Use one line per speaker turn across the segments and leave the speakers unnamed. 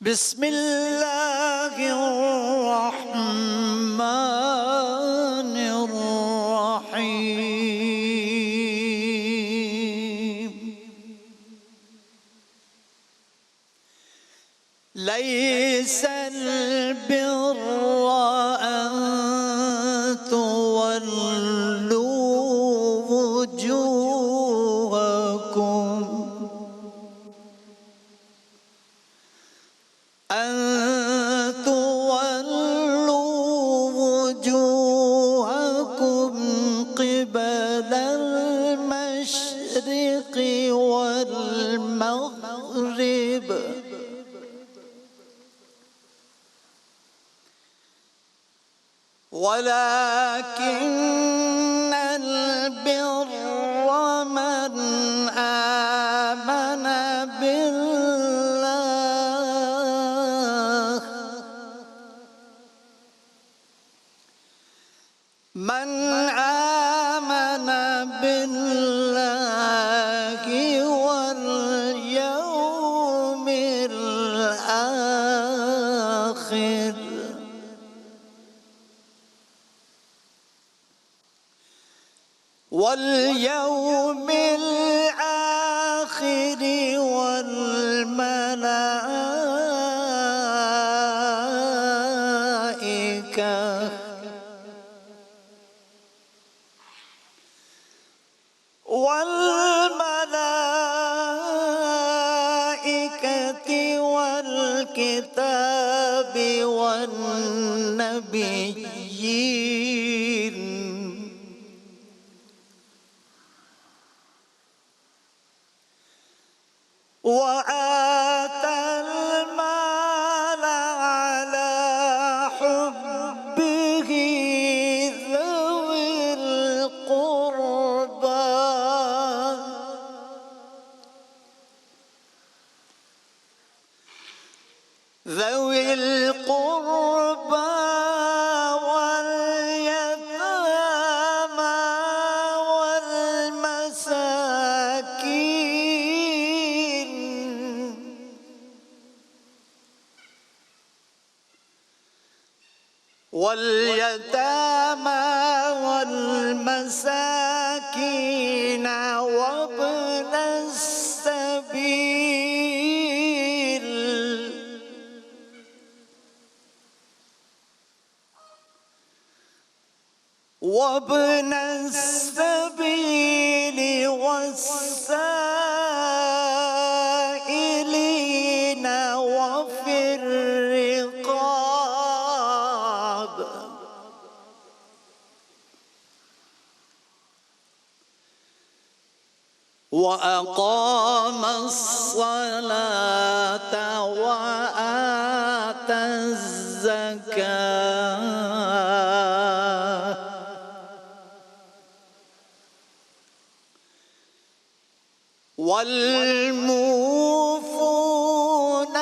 بسم الله الرحمن الرحيم. ليس البر أن تولوا وجوهكم قبل المشرق والمغرب ولكن البر من آمن بالله واليوم الآخر والملائكة والكتاب والنبيين وآتى المال على حبه ذوي القربى واليتامى والمساكين وابن السبيل والسائلين وفي الرقاب وأقام الصلاة وآتى الزكاة والموفون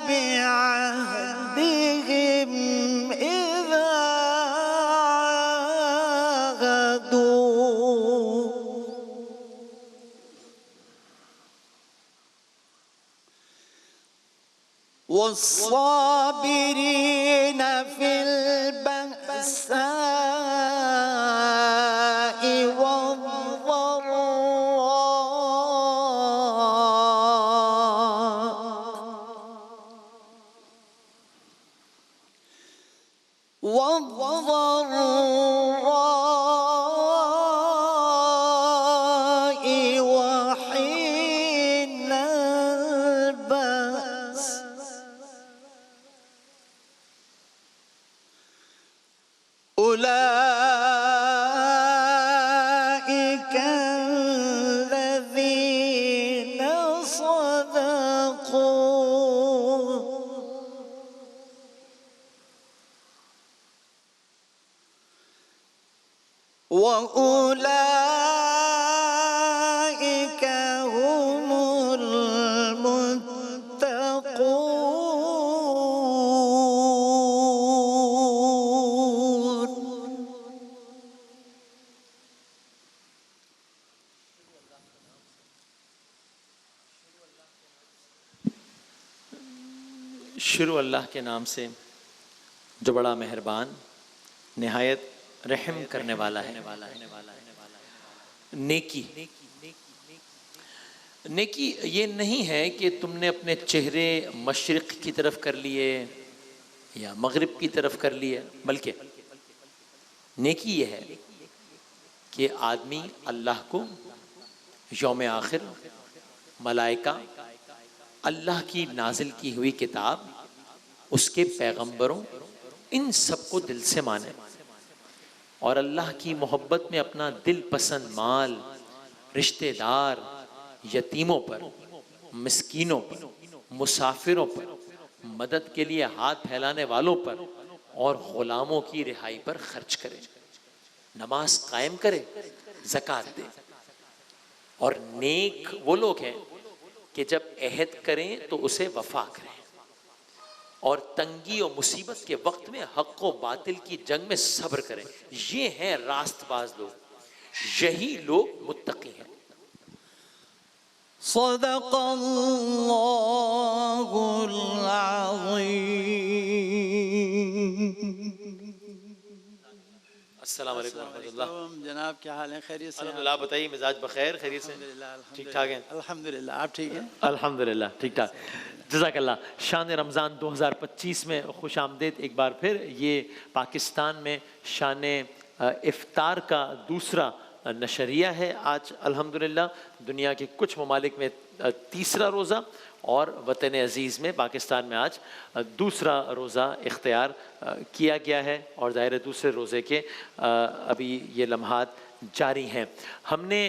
بعهدهم إذا عاهدوا والصابرين في البأساء والضراء وحين البأس أولئك الذين صدقوا وأولئك هم المتقون.
شروع اللہ کے نام سے جو بڑا مہربان نہایت رحم کرنے والا ہے۔ نیکی نیکی یہ نہیں ہے کہ تم نے اپنے چہرے مشرق کی طرف کر لیے یا مغرب کی طرف کر لیے، بلکہ نیکی یہ ہے کہ آدمی اللہ کو، یوم آخر، ملائکہ، اللہ کی نازل کی ہوئی کتاب، اس کے پیغمبروں، ان سب کو دل سے مانے اور اللہ کی محبت میں اپنا دل پسند مال، رشتہ دار، یتیموں پر، مسکینوں پر، مسافروں پر، مدد کے لیے ہاتھ پھیلانے والوں پر اور غلاموں کی رہائی پر خرچ کرے، نماز قائم کرے، زکوٰۃ دے۔ اور نیک وہ لوگ ہیں کہ جب عہد کریں تو اسے وفا کریں اور تنگی و مصیبت کے وقت میں حق و باطل کی جنگ میں صبر کریں۔ یہ ہیں راست باز لوگ، یہی لوگ متقی ہیں۔
صدق اللہ العظیم۔
السلام علیکم ورحمۃ اللہ۔
جناب کیا حال ہے؟ خیریت سے؟
الحمدللہ، بتائیے مزاج بخیر؟ خیریت سے؟ ٹھیک ٹھاک ہیں؟
الحمدللہ، آپ ٹھیک ہیں؟
الحمدللہ ٹھیک ٹھاک، جزاک اللہ۔ شان رمضان 2025 میں خوش آمدید ایک بار پھر۔ یہ پاکستان میں شان افطار کا دوسرا نشریہ ہے آج الحمدللہ۔ دنیا کے کچھ ممالک میں تیسرا روزہ اور وطن عزیز میں پاکستان میں آج دوسرا روزہ اختیار کیا گیا ہے، اور ظاہر دوسرے روزے کے ابھی یہ لمحات جاری ہیں۔ ہم نے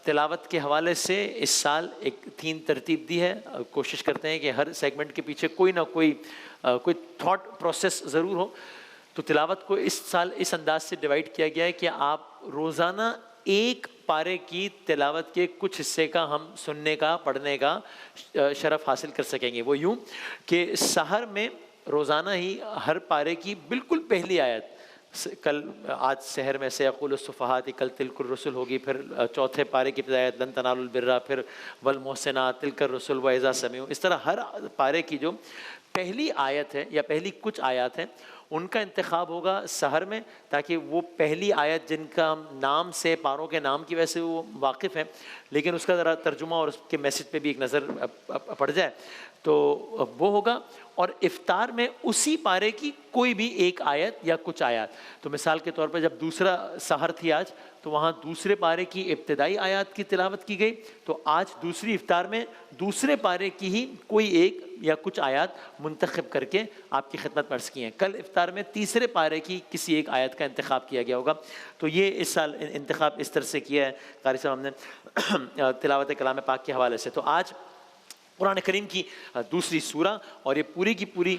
تلاوت کے حوالے سے اس سال ایک تھیم ترتیب دی ہے۔ کوشش کرتے ہیں کہ ہر سیگمنٹ کے پیچھے کوئی نہ کوئی تھاٹ پروسیس ضرور ہو۔ تو تلاوت کو اس سال اس انداز سے ڈیوائیڈ کیا گیا ہے کہ آپ روزانہ ایک پارے کی تلاوت کے کچھ حصے کا ہم سننے کا، پڑھنے کا شرف حاصل کر سکیں گے۔ وہ یوں کہ سحر میں روزانہ ہی ہر پارے کی بالکل پہلی آیت، کل آج سحر میں سیقول الصفحات، کل تلک الرسل ہوگی، پھر چوتھے پارے کی ابتدائی آیت لن تنالوا البر، پھر والمحسنات تلک الرسل واذا سمعوا۔ اس طرح ہر پارے کی جو پہلی آیت ہے یا پہلی کچھ آیات ہیں ان کا انتخاب ہوگا سحر میں، تاکہ وہ پہلی آیت جن کا ہم نام سے، پاروں کے نام کی وجہ سے وہ واقف ہیں، لیکن اس کا ذرا ترجمہ اور اس کے میسج پہ بھی ایک نظر پڑ جائے تو وہ ہوگا۔ اور افطار میں اسی پارے کی کوئی بھی ایک آیت یا کچھ آیات، تو مثال کے طور پر جب دوسرا سحر تھی آج، تو وہاں دوسرے پارے کی ابتدائی آیات کی تلاوت کی گئی، تو آج دوسری افطار میں دوسرے پارے کی ہی کوئی ایک یا کچھ آیات منتخب کر کے آپ کی خدمت میں عرض کی ہیں۔ کل افطار میں تیسرے پارے کی کسی ایک آیت کا انتخاب کیا گیا ہوگا۔ تو یہ اس سال انتخاب اس طرح سے کیا ہے قاری صاحب ہم نے تلاوت کلام پاک کے حوالے سے۔ تو آج قرآن کریم کی دوسری سورہ، اور یہ پوری کی پوری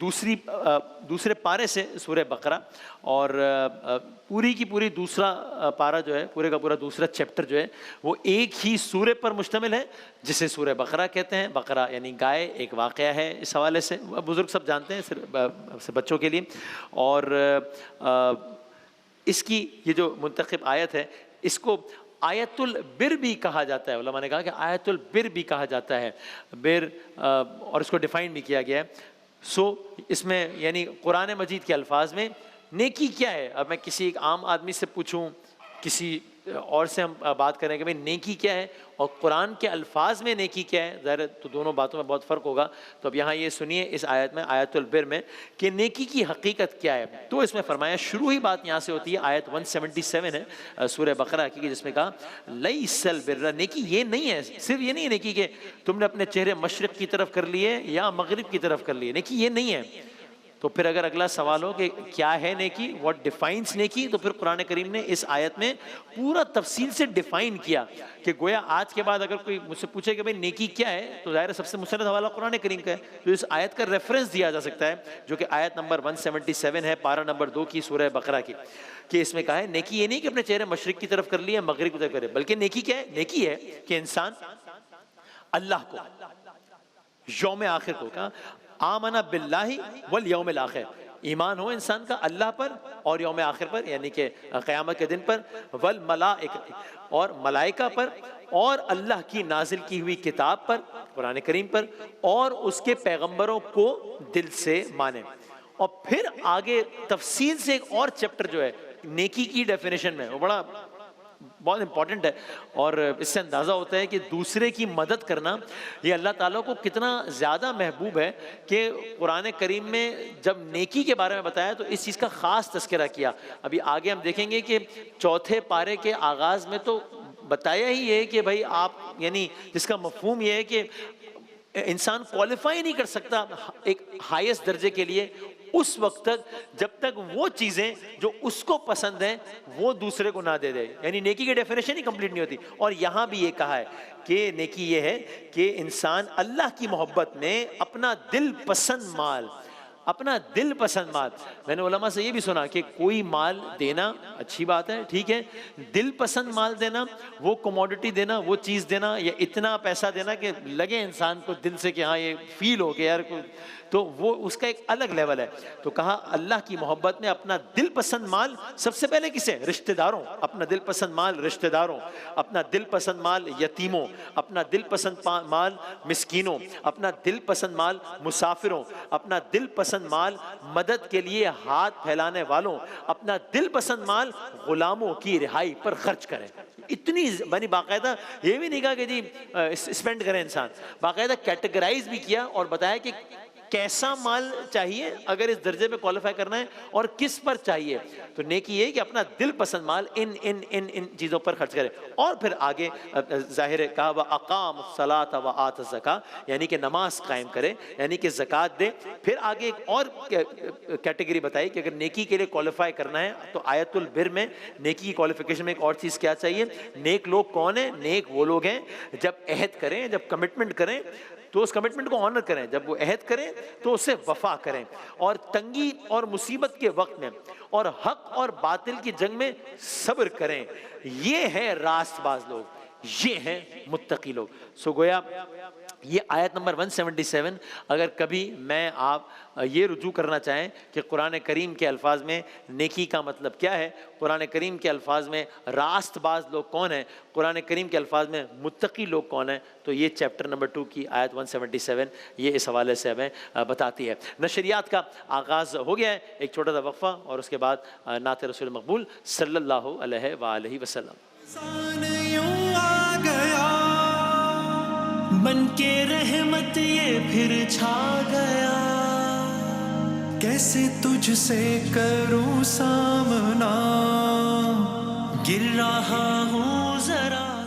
دوسرے پارے سے سورہ بقرہ، اور پوری کی پوری دوسرا پارہ جو ہے، پورے کا پورا دوسرا چیپٹر جو ہے وہ ایک ہی سورے پر مشتمل ہے جسے سورہ بقرہ کہتے ہیں۔ بقرہ یعنی گائے، ایک واقعہ ہے اس حوالے سے، بزرگ سب جانتے ہیں، صرف بچوں کے لیے۔ اور اس کی یہ جو منتخب آیت ہے، اس کو آیت البر بھی کہا جاتا ہے۔ علماء نے کہا کہ آیت البر بھی کہا جاتا ہے، بر، اور اس کو ڈیفائن بھی کیا گیا ہے۔ اس میں یعنی قرآن مجید کے الفاظ میں نیکی کیا ہے۔ اب میں کسی ایک عام آدمی سے پوچھوں، کسی اور سے ہم بات کریں کہ بھئی نیکی کیا ہے، اور قرآن کے الفاظ میں نیکی کیا ہے، ظاہر تو دونوں باتوں میں بہت فرق ہوگا۔ تو اب یہاں یہ سنیے اس آیت میں، آیت البر میں، کہ نیکی کی حقیقت کیا ہے۔ تو اس میں فرمایا، شروع ہی بات یہاں سے ہوتی ہے، آیت 177 ہے سورہ بقرہ کی، جس میں کہا لیس البر، نیکی یہ نہیں ہے، صرف یہ نہیں ہے نیکی کہ تم نے اپنے چہرے مشرق کی طرف کر لیے یا مغرب کی طرف کر لیے، نیکی یہ نہیں ہے۔ تو پھر اگر اگلا سوال ہو کہ کیا ہے نیکی، واٹ ڈیفائنس نیکی، تو پھر قرآن کریم نے اس آیت میں پورا تفصیل سے ڈیفائن کیا کہ گویا آج کے بعد اگر کوئی مجھ سے پوچھے کہ بھئی نیکی کیا ہے، تو ظاہر سب سے مستند حوالہ قرآن کریم کا ہے، تو اس آیت کا ریفرنس دیا جا سکتا ہے، جو کہ آیت نمبر 177 ہے، پارہ نمبر 2 کی سورہ بقرہ کی، کہ اس میں کہا ہے نیکی یہ نہیں کہ اپنے چہرے مشرق کی طرف کر لیے مغرب کی طرف کرے، بلکہ نیکی کیا ہے؟ نیکی ہے کہ انسان اللہ کو، یوم آخر کو، کہا آمنا باللہ والیوم الآخر، ایمان ہو انسان کا اللہ پر اور یوم آخر پر، یعنی کہ قیامت کے دن پر، والملائکہ، اور ملائکہ پر، اور اللہ کی نازل کی ہوئی کتاب پر، قرآن کریم پر، اور اس کے پیغمبروں کو دل سے مانیں۔ اور پھر آگے تفصیل سے ایک اور چیپٹر جو ہے نیکی کی ڈیفینیشن میں، وہ بڑا بہت امپورٹنٹ ہے، اور اس سے اندازہ ہوتا ہے کہ دوسرے کی مدد کرنا یہ اللہ تعالیٰ کو کتنا زیادہ محبوب ہے کہ قرآن کریم میں جب نیکی کے بارے میں بتایا تو اس چیز کا خاص تذکرہ کیا۔ ابھی آگے ہم دیکھیں گے کہ چوتھے پارے کے آغاز میں تو بتایا ہی ہے کہ بھائی آپ، یعنی جس کا مفہوم یہ ہے کہ انسان کوالیفائی نہیں کر سکتا ایک ہائیسٹ درجے کے لیے اس وقت تک جب تک وہ چیزیں جو اس کو پسند ہیں وہ دوسرے کو نہ دے دے، یعنی نیکی کی ڈیفینیشن ہی کمپلیٹ نہیں ہوتی۔ اور یہاں بھی یہ کہا ہے کہ نیکی یہ ہے کہ انسان اللہ کی محبت میں اپنا دل پسند مال، اپنا دل پسند مال، میں نے علماء سے یہ بھی سنا کہ کوئی مال دینا اچھی بات ہے، ٹھیک ہے، دل پسند مال دینا، وہ کموڈٹی دینا، وہ چیز دینا، یا اتنا پیسہ دینا کہ لگے انسان کو دل سے کہ ہاں یہ فیل ہو گیا یار، تو وہ اس کا ایک الگ لیول ہے۔ تو کہا اللہ کی محبت میں اپنا دل پسند مال، سب سے پہلے کسے؟ رشتہ داروں، اپنا دل پسند مال رشتہ داروں، اپنا دل پسند مال یتیموں، اپنا دل پسند مال مسکینوں، اپنا دل پسند مال مسافروں، اپنا دل پسند مال مدد کے لیے ہاتھ پھیلانے والوں، اپنا دل پسند مال غلاموں کی رہائی پر خرچ کریں۔ اتنی بنی باقاعدہ یہ بھی نہیں کہا کہ جی اسپینڈ کریں انسان، باقاعدہ کیٹیگرائز بھی کیا اور بتایا کہ کیسا مال چاہیے اگر اس درجے میں کوالیفائی کرنا ہے اور کس پر چاہیے۔ تو نیکی یہ کہ اپنا دل پسند مال ان چیزوں پر خرچ کرے۔ اور پھر آگے ظاہر ہے کہا وَأَقَامُ الصَّلَاةَ وَآتَ الزَّكَاةَ، یعنی کہ نماز قائم کرے، یعنی کہ زکوٰۃ دے۔ پھر آگے ایک اور کیٹیگری بتائی کہ اگر نیکی کے لیے کوالیفائی کرنا ہے تو آیت البر میں نیکی کی کوالیفیکیشن میں ایک اور چیز کیا چاہیے؟ نیک لوگ کون ہیں؟ نیک وہ لوگ ہیں جب عہد کریں، جب کمٹمنٹ کریں تو اس کمٹمنٹ کو آنر کریں، جب وہ عہد کریں تو اسے وفا کریں، اور تنگی اور مصیبت کے وقت میں اور حق اور باطل کی جنگ میں صبر کریں۔ یہ ہے راست باز لوگ، یہ ہیں متقی لوگ۔ سو گویا یہ آیت نمبر 177 اگر کبھی میں آپ یہ رجوع کرنا چاہیں کہ قرآن کریم کے الفاظ میں نیکی کا مطلب کیا ہے، قرآن کریم کے الفاظ میں راست باز لوگ کون ہیں، قرآن کریم کے الفاظ میں متقی لوگ کون ہیں، تو یہ چیپٹر نمبر 2 کی آیت 177 یہ اس حوالے سے ہمیں بتاتی ہے۔ نشریات کا آغاز ہو گیا ہے، ایک چھوٹا سا وقفہ اور اس کے بعد نعت رسول مقبول صلی اللہ علیہ وآلہ وسلم۔
بن کے رحمت یہ پھر چھا گیا، کیسے تجھ سے کروں سامنا، گر رہا ہوں